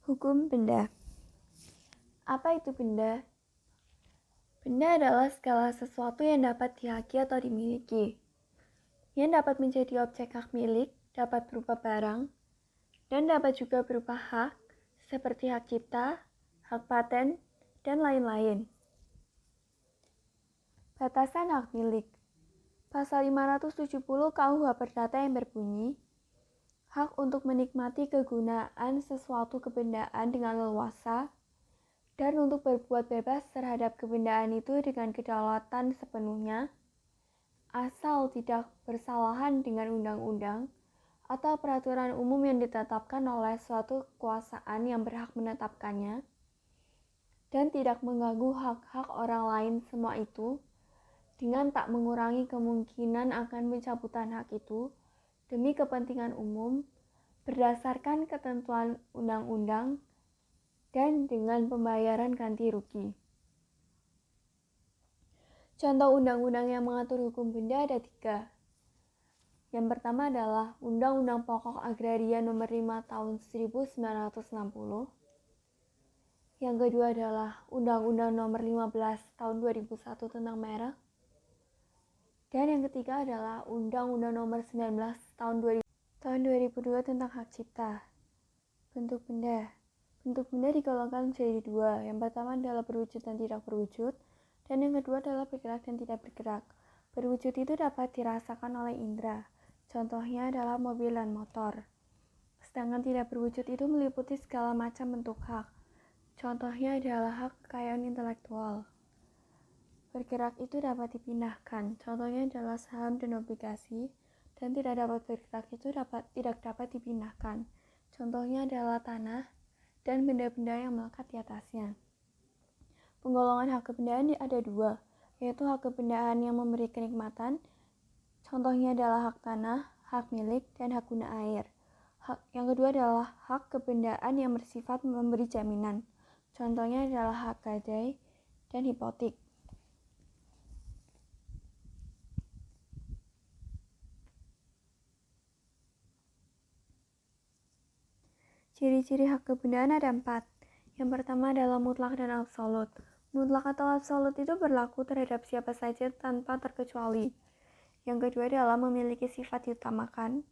Hukum benda. Apa itu benda? Benda adalah segala sesuatu yang dapat dihaki atau dimiliki. Yang dapat menjadi objek hak milik, dapat berupa barang, dan dapat juga berupa hak, seperti hak cipta, hak paten, dan lain-lain. Batasan hak milik. Pasal 570 KUH Perdata yang berbunyi, hak untuk menikmati kegunaan sesuatu kebendaan dengan leluasa dan untuk berbuat bebas terhadap kebendaan itu dengan kedaulatan sepenuhnya, asal tidak bersalahan dengan undang-undang atau peraturan umum yang ditetapkan oleh suatu kekuasaan yang berhak menetapkannya, dan tidak mengganggu hak-hak orang lain semua itu, dengan tak mengurangi kemungkinan akan pencabutan hak itu demi kepentingan umum berdasarkan ketentuan undang-undang dan dengan pembayaran ganti rugi. Contoh undang-undang yang mengatur hukum benda ada 3. Yang pertama adalah Undang-Undang Pokok Agraria Nomor 5 Tahun 1960. Yang kedua adalah Undang-Undang Nomor 15 Tahun 2001 tentang merek. Dan yang ketiga adalah Undang-Undang Nomor 19 Tahun 2002 tentang hak cipta. Bentuk benda. Bentuk benda digolongkan menjadi 2. Yang pertama adalah berwujud dan tidak berwujud, dan yang kedua adalah bergerak dan tidak bergerak. Berwujud itu dapat dirasakan oleh indera. Contohnya adalah mobil dan motor. Sedangkan tidak berwujud itu meliputi segala macam bentuk hak. Contohnya adalah hak kekayaan intelektual. Bergerak itu dapat dipindahkan. Contohnya adalah saham dan obligasi. Dan tidak dapat bergerak itu tidak dapat dipindahkan. Contohnya adalah tanah dan benda-benda yang melekat di atasnya. Penggolongan hak kebendaan ada 2, yaitu hak kebendaan yang memberi kenikmatan. Contohnya adalah hak tanah, hak milik, dan hak guna air. Yang kedua adalah hak kebendaan yang bersifat memberi jaminan. Contohnya adalah hak gadai dan hipotek. Ciri-ciri hak kebendaan ada 4. Yang pertama adalah mutlak dan absolut. Mutlak atau absolut itu berlaku terhadap siapa saja tanpa terkecuali. Yang kedua adalah memiliki sifat diutamakan.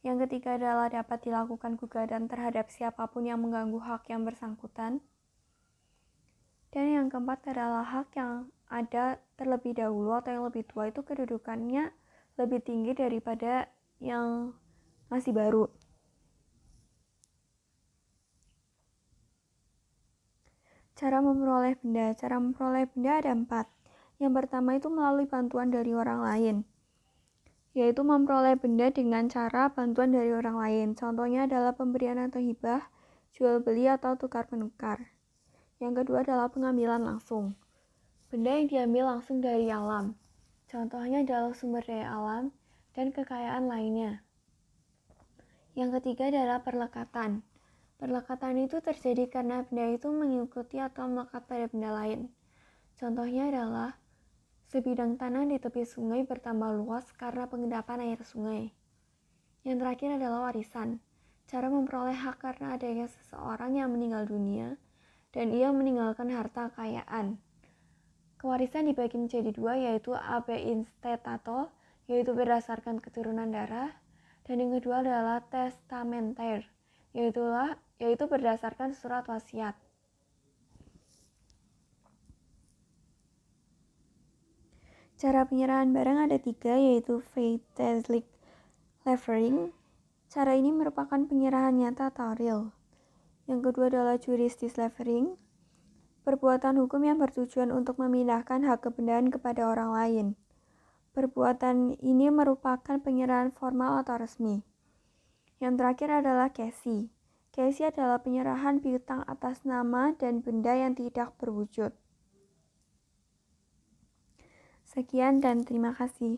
Yang ketiga adalah dapat dilakukan gugatan terhadap siapapun yang mengganggu hak yang bersangkutan. Dan yang keempat adalah hak yang ada terlebih dahulu atau yang lebih tua itu kedudukannya lebih tinggi daripada yang masih baru. Cara memperoleh benda. Cara memperoleh benda ada 4. Yang pertama itu melalui bantuan dari orang lain, yaitu memperoleh benda dengan cara bantuan dari orang lain. Contohnya adalah pemberian atau hibah, jual beli atau tukar menukar. Yang kedua adalah pengambilan langsung. Benda yang diambil langsung dari alam. Contohnya adalah sumber daya alam dan kekayaan lainnya. Yang ketiga adalah perlekatan. Perlekatan itu terjadi karena benda itu mengikuti atau melekat pada benda lain. Contohnya adalah sebidang tanah di tepi sungai bertambah luas karena pengendapan air sungai. Yang terakhir adalah warisan. Cara memperoleh hak karena adanya seseorang yang meninggal dunia dan ia meninggalkan harta kekayaan. Kewarisan dibagi menjadi 2, yaitu ab instatato, yaitu berdasarkan keturunan darah, dan yang kedua adalah testamenter, yaitu berdasarkan surat wasiat. Cara penyerahan barang ada 3, yaitu feudalistic levering. Cara ini merupakan penyerahan nyata atau real. Yang kedua adalah juristis levering, perbuatan hukum yang bertujuan untuk memindahkan hak kebendaan kepada orang lain. Perbuatan ini merupakan penyerahan formal atau resmi. Yang terakhir adalah cashy. Cashy adalah penyerahan piutang atas nama dan benda yang tidak berwujud. Sekian dan terima kasih.